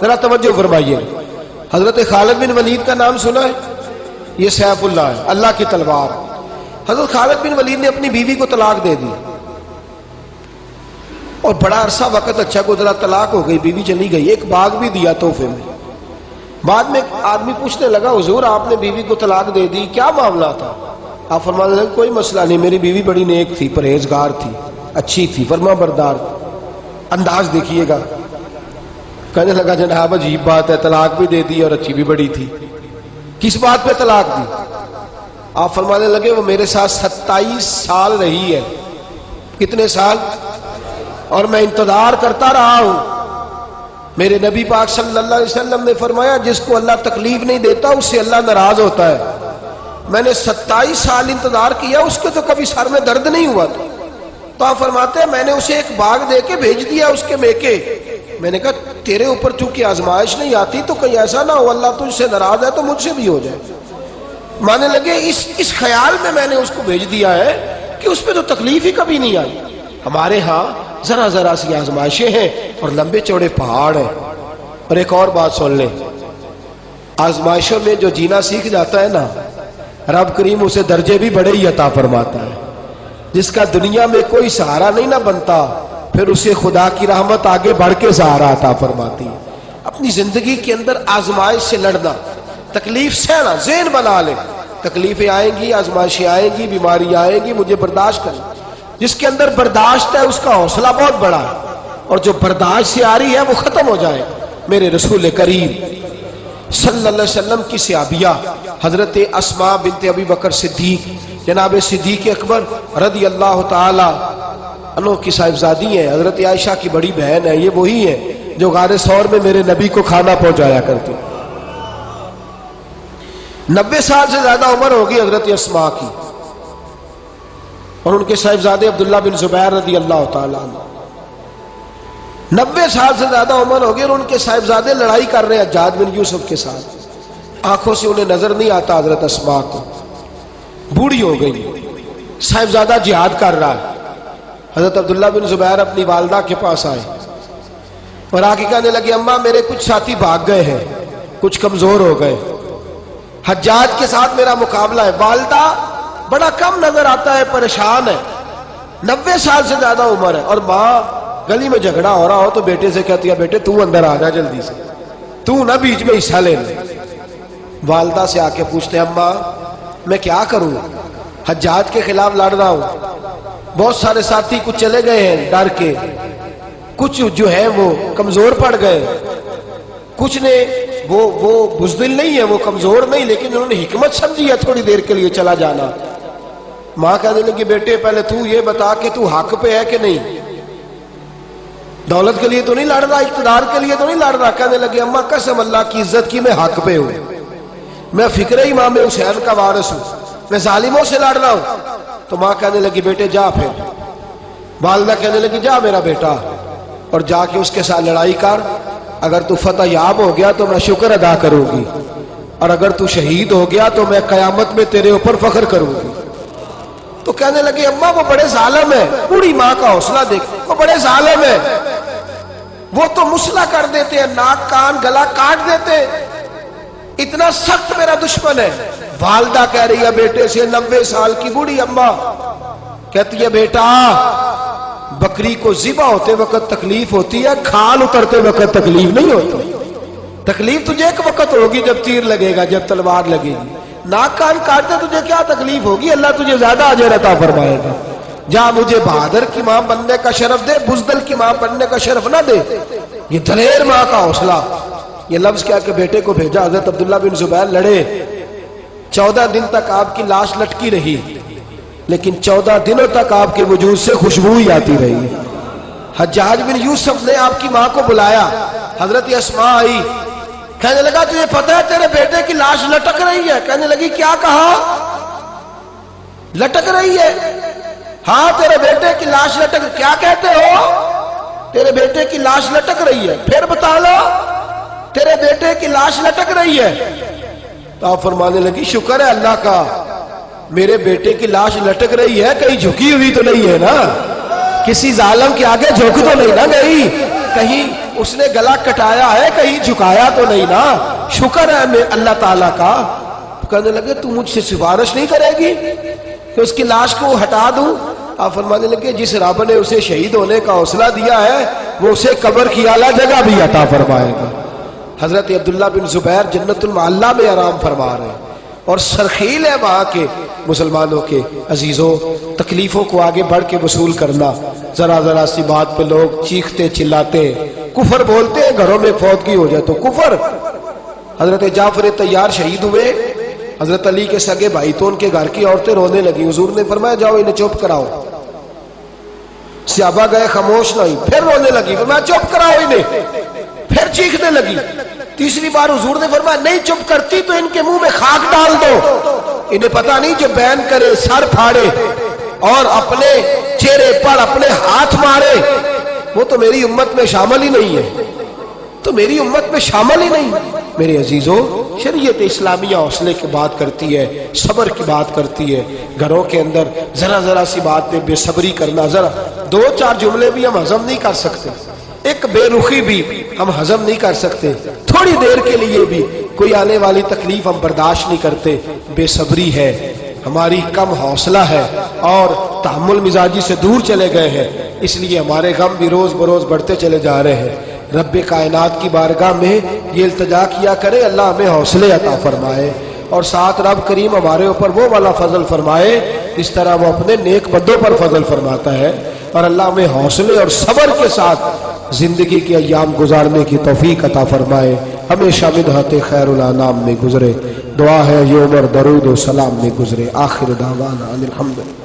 ذرا توجہ فرمائیے. حضرت خالد بن ولید کا نام سنا ہے؟ یہ سیف اللہ ہے، اللہ کی تلوار. حضرت خالد بن ولید نے اپنی بیوی کو طلاق دے دی اور بڑا عرصہ وقت اچھا گزرا، طلاق ہو گئی، بیوی چلی گئی. ایک باغ بھی دیا تحفے میں. بعد میں ایک آدمی پوچھنے لگا حضور آپ نے بیوی کو طلاق دے دی، کیا معاملہ تھا؟ آپ فرمانے لگے کوئی مسئلہ نہیں، میری بیوی بڑی نیک تھی، پرہیزگار تھی، اچھی تھی، فرما بردار. انداز دیکھیے گا. کہنے لگا جناب عجیب بات ہے، طلاق بھی دے دی اور اچھی بھی بڑی تھی، کس بات پہ طلاق دی؟ آپ فرمانے لگے وہ میرے ساتھ 27 سال رہی ہے. کتنے سال؟ اور میں انتظار کرتا رہا ہوں. میرے نبی پاک صلی اللہ علیہ وسلم نے فرمایا جس کو اللہ تکلیف نہیں دیتا اس سے اللہ ناراض ہوتا ہے. میں نے 27 سال انتظار کیا، اس کے تو کبھی سر میں درد نہیں ہوا تھا. تو آپ فرماتے ہیں میں نے اسے ایک باغ دے کے بھیج دیا اس کے میکے. میں نے کہا تیرے اوپر چونکہ آزمائش نہیں آتی تو کہیں ایسا نہ ہو اللہ تجھ سے ناراض ہے تو مجھ سے بھی ہو جائے. مانے لگے اس خیال میں نے اس کو بھیج دیا ہے کہ اس پہ تو تکلیف ہی کبھی نہیں آئی. ہمارے ہاں ذرا ذرا سی آزمائشیں ہیں اور لمبے چوڑے پہاڑ ہیں. اور ایک اور بات سن لیں، آزمائشوں میں جو جینا سیکھ جاتا ہے نا، رب کریم اسے درجے بھی بڑے ہی عطا فرماتا ہے. جس کا دنیا میں کوئی سہارا نہیں نہ بنتا پھر اسے خدا کی رحمت آگے بڑھ کے سہارا عطا فرماتی ہے. اپنی زندگی کے اندر آزمائش سے لڑنا، تکلیف سہنا، ذہن بنا لے تکلیفیں آئیں گی، آزمائشیں آئیں گی، بیماری آئیں گی، مجھے برداشت کرنا. جس کے اندر برداشت ہے اس کا حوصلہ بہت بڑا ہے، اور جو برداشت سے آ رہی ہے وہ ختم ہو جائے. میرے رسول کریم صلی اللہ علیہ وسلم کی صحابیہ حضرت اسماء بنت ابی بکر صدیق، جناب صدیق اکبر رضی اللہ تعالی عنہ کی صاحبزادی ہیں، حضرت عائشہ کی بڑی بہن ہے. یہ وہی ہے جو غار ثور میں میرے نبی کو کھانا پہنچایا کرتی. 90 سال سے زیادہ عمر ہوگی حضرت اسماء کی، اور ان کے صاحبزادے عبداللہ بن زبیر رضی اللہ تعالیٰ عنہ. 90 سال سے زیادہ عمر ہوگی اور ان کے صاحبزادے لڑائی کر رہے ہیں حجاج بن یوسف کے ساتھ. آنکھوں سے انہیں نظر نہیں آتا حضرت اسماء کو، بوڑھی ہو گئی. صاحبزادہ جہاد کر رہا ہے. حضرت عبداللہ بن زبیر اپنی والدہ کے پاس آئے اور آ کے کہنے لگے اماں میرے کچھ ساتھی بھاگ گئے ہیں، کچھ کمزور ہو گئے، حجاج کے ساتھ میرا مقابلہ ہے. والدہ بڑا کم نظر آتا ہے، پریشان ہے، 90 سال سے زیادہ عمر ہے. اور ماں گلی میں جھگڑا ہو رہا ہو تو بیٹے سے کہتی ہے بیٹے تو اندر آ جا جلدی سے، تو نہ بیچ میں حصہ لے لے. والدہ سے آ کے پوچھتے ہیں اماں میں کیا کروں، حجاج کے خلاف لڑ رہا ہوں، بہت سارے ساتھی کچھ چلے گئے ہیں ڈر کے، کچھ جو ہے وہ کمزور پڑ گئے، کچھ نے وہ بزدل نہیں ہے، وہ کمزور نہیں، لیکن انہوں نے حکمت سمجھی ہے تھوڑی دیر کے لیے چلا جانا. ماں کہنے لگی بیٹے پہلے تو یہ بتا کہ تو حق پہ ہے کہ نہیں، دولت کے لیے تو نہیں لڑ رہا، اقتدار کے لیے تو نہیں لڑ رہا. کہنے لگی اماں قسم اللہ کی عزت کی میں حق پہ ہوں، میں فکر امام حسین کا وارث ہوں، میں ظالموں سے لڑ رہا ہوں. تو ماں کہنے لگی بیٹے جا. پھر والدہ کہنے لگی جا میرا بیٹا اور جا کے اس کے ساتھ لڑائی کر، اگر تو فتح یاب ہو گیا تو میں شکر ادا کروں گی، اور اگر تو شہید ہو گیا تو میں قیامت میں تیرے اوپر فخر کروں گی. تو کہنے لگے اماں وہ بڑے ظالم ہے، بوڑھی ماں کا حوصلہ دیکھ، وہ بڑے ظالم ہے، وہ تو مسلح کر دیتے ہیں، ناک کان گلا کاٹ دیتے، اتنا سخت میرا دشمن ہے. والدہ کہہ رہی ہے بیٹے سے، 90 سال کی بوڑھی اماں کہتی ہے بیٹا بکری کو ذبح ہوتے وقت تکلیف ہوتی ہے، کھال اترتے وقت تکلیف نہیں ہوتی. تکلیف تجھے ایک وقت ہوگی جب تیر لگے گا، جب تلوار لگے گی. ناک کان کاٹتے تجھے کیا تکلیف ہوگی، اللہ تجھے زیادہ اجر عطا فرمائے گا. جا مجھے بہادر کی ماں بننے کا شرف دے، بزدل کی ماں بننے کا شرف نہ دے. یہ دلیر ماں کا حوصلہ. یہ لفظ کیا کہ بیٹے کو بھیجا. حضرت عبداللہ بن زبیر لڑے، 14 دن تک آپ کی لاش لٹکی رہی، لیکن 14 دنوں تک آپ کے وجود سے خوشبو ہی آتی رہی. حجاج بن یوسف نے آپ کی ماں کو بلایا، حضرت اسماء آئی، کہنے لگا تجھے پتہ ہے تیرے بیٹے کی لاش لٹک رہی ہے؟ کہنے لگی کیا کہا؟ لٹک رہی ہے؟ ہاں تیرے بیٹے کی لاش لٹک. کیا کہتے ہو؟ تیرے بیٹے کی لاش لٹک رہی ہے. پھر بتا لو. تیرے بیٹے کی لاش لٹک رہی ہے. تو آپ فرمانے لگی شکر ہے اللہ کا، میرے بیٹے کی لاش لٹک رہی ہے، کہیں جھکی ہوئی تو نہیں ہے نا، کسی ظالم کے آگے جھک تو نہیں نا گئی، کہیں اس نے گلا کٹایا ہے کہیں جھکایا تو نہیں نا, شکر ہے میں اللہ تعالیٰ کا. کہنے لگے تو مجھ سے سفارش نہیں کرے گی کہ اس کی لاش کو ہٹا دوں؟ آپ فرمانے لگے جس رب نے اسے شہید ہونے کا حوصلہ دیا ہے وہ اسے قبر کی اعلیٰ جگہ بھی عطا فرمائے گا. حضرت عبداللہ بن زبیر جنت المعلا میں آرام فرما رہے ہیں اور سرخیل ہے وہاں کے مسلمانوں کے. عزیزوں, تکلیفوں کو آگے بڑھ کے وصول کرنا. ذرا ذرا سی بات پہ لوگ چیختے چلاتے کفر بولتے ہیں, گھروں میں فوتگی ہو جائے تو کفر. حضرت جعفر طیار شہید ہوئے, حضرت علی کے سگے بھائی تو ان کے گھر کی عورتیں رونے لگی. حضور نے فرمایا جاؤ انہیں چپ کراؤ. صحابہ گئے, خاموش نہیں, پھر رونے لگی. فرمایا چپ کراؤ انہیں, پھر چیخنے لگی. تیسری بار حضور نے فرمایا نہیں چپ کرتی تو ان کے منہ میں خاک ڈال دو. انہیں پتہ نہیں جو بین کرے, سر پھاڑے اور اپنے چہرے پر اپنے ہاتھ مارے وہ تو میری امت میں شامل ہی نہیں ہے, تو میری امت میں شامل ہی نہیں. میرے عزیزوں, شریعت اسلامیہ حوصلے کی بات کرتی ہے, صبر کی بات کرتی ہے. گھروں کے اندر ذرا ذرا سی بات پہ بے صبری کرنا, ذرا دو چار جملے بھی ہم ہضم نہیں کر سکتے, ایک بے رخی بھی ہم ہضم نہیں کر سکتے, تھوڑی دیر کے لیے بھی کوئی آنے والی تکلیف ہم برداشت نہیں کرتے. بے صبری ہے, ہماری کم حوصلہ ہے اور تحمل مزاجی سے دور چلے گئے ہیں, اس لیے ہمارے غم بھی روز بروز بڑھتے چلے جا رہے ہیں. رب کائنات کی بارگاہ میں یہ التجا کیا کرے اللہ ہمیں حوصلے عطا فرمائے اور ساتھ رب کریم ہمارے اوپر وہ والا فضل فرمائے اس طرح وہ اپنے نیک بندوں پر فضل فرماتا ہے. اور اللہ ہمیں حوصلے اور صبر کے ساتھ زندگی کے ایام گزارنے کی توفیق عطا فرمائے. ہمیشہ مدحت خیر الانام میں گزرے. دعا ہے یہ عمر درود و سلام میں گزرے. آخر دعوانا ان الحمد للہ.